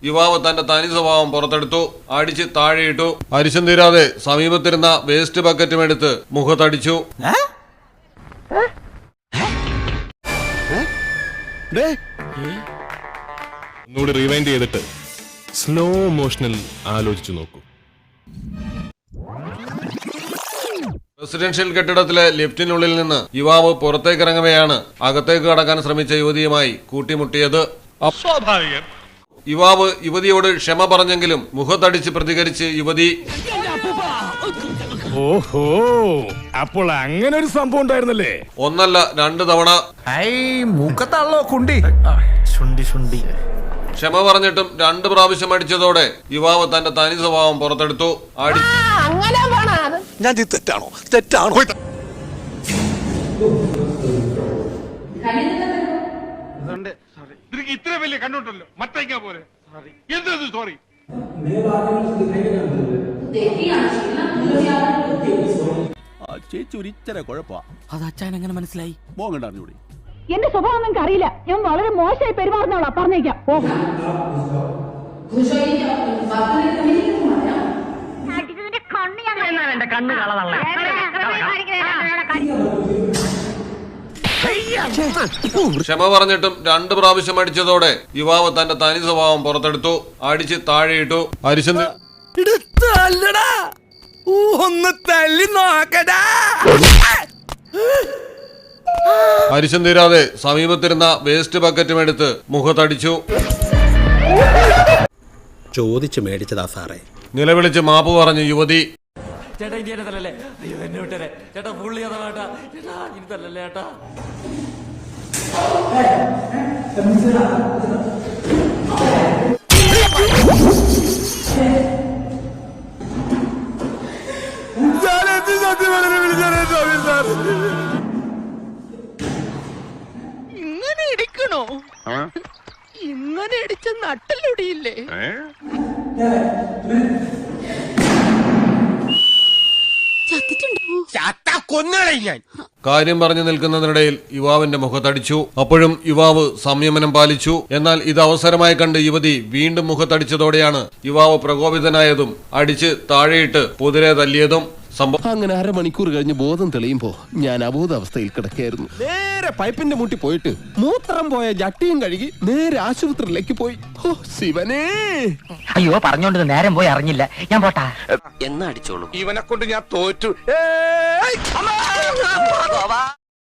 യുവാവ് തന്റെ തനി സ്വഭാവം പുറത്തെടുത്തു. അടിച്ച് താഴെയിട്ടു. അരിശം തീരാതെ സമീപത്തിരുന്ന വേസ്റ്റ് ബക്കറ്റും എടുത്ത് മുഖത്തടിച്ചു. ഒന്നുകൂടി റിവൈൻഡ് ചെയ്തിട്ട് സ്ലോ മോഷനിൽ ആലോചിച്ചു നോക്കൂ. റെസിഡൻഷ്യൽ കെട്ടിടത്തിലെ ലിഫ്റ്റിനുള്ളിൽ നിന്ന് യുവാവ് പുറത്തേക്കിറങ്ങവെയാണ് അകത്തേക്ക് കടക്കാൻ ശ്രമിച്ച യുവതിയുമായി കൂട്ടിമുട്ടിയത്. യുവാവ് യുവതിയോട് ക്ഷമ പറഞ്ഞെങ്കിലും മുഖത്തടിച്ച് പ്രതികരിച്ച് യുവതി. ഓഹോ, അപ്പോൾ അങ്ങനെ ഒരു സംഭവം ഉണ്ടായിരുന്നല്ലേ? ഒന്നല്ല 2 തവണ. ക്ഷമ പറഞ്ഞിട്ടും 2 പ്രാവശ്യം അടിച്ചതോടെ യുവാവ് തന്റെ തനി സ്വഭാവം പുറത്തെടുത്തു. തെറ്റാണോ? ഇത്ര വലിയ കണ്ണുണ്ടല്ലോ, മറ്റേക്കാ പോലെ. എന്തത് സോറി? ചേച്ചി ഒരിച്ചര കുഴപ്പമാ. അത് അച്ഛൻ എങ്ങനെ മനസ്സിലായി? പോകണ്ടൂടി. എന്റെ സ്വഭാവം നിങ്ങൾക്ക് അറിയില്ല. ഞാൻ വളരെ മോശമായി പെരുമാറുന്നവളാ, പറഞ്ഞേക്കാം. ക്ഷമ പറഞ്ഞിട്ടും 2 പ്രാവശ്യം അടിച്ചതോടെ യുവാവ് തന്റെ തനി സ്വഭാവം പുറത്തെടുത്തു. അടിച്ച് താഴെയിട്ടു. അരിശം തീരാതെ സമീപത്തിരുന്ന വേസ്റ്റ് ബക്കറ്റും എടുത്ത് മുഖത്തടിച്ചു. ചോദിച്ചു മേടിച്ചതാ സാറേ. നിലവിളിച്ച് മാപ്പ് പറഞ്ഞു യുവതി. ചേട്ടാ ഇനി എന്നെ തല്ലല്ലേ? അയ്യോ എന്നെ വിട്ടേ ചേട്ടാ, പുള്ളി അതാ ചേട്ടാ, ചേട്ടാ ഇനി തല്ലല്ലേ ചേട്ടാ. ഇങ്ങനെ ഇടിക്കണോ? ഇങ്ങനെ ഇടിച്ച നട്ടലൊടിയില്ലേ? കാര്യം പറഞ്ഞു നിൽക്കുന്നതിനിടയിൽ യുവാവിന്റെ മുഖത്തടിച്ചു. അപ്പോഴും യുവാവ് സംയമനം പാലിച്ചു. എന്നാൽ ഇത് അവസരമായി കണ്ട് യുവതി വീണ്ടും മുഖത്തടിച്ചതോടെയാണ് യുവാവ് പ്രകോപിതനായതും അടിച്ച് താഴെയിട്ട് പൊതിരെ തല്ലിയതും. അങ്ങനെ 1/2 മണിക്കൂർ കഴിഞ്ഞ് ബോധം തെളിയുമ്പോ ഞാൻ അബോധാവസ്ഥയിൽ കിടക്കായിരുന്നു. നേരെ പൈപ്പിന്റെ മുട്ടി പോയിട്ട് മൂത്രം പോയ ജട്ടിയും കഴുകി നേരെ ആശുപത്രിയിലേക്ക് പോയി. ഓ ശിവനേ! അയ്യോ പറഞ്ഞോണ്ട് നേരം പോയി അറിഞ്ഞില്ല. ഞാൻ പോട്ടാ എന്നാ അടിച്ചോളൂ. ഇവനെ കൊണ്ട് ഞാൻ തോറ്റു.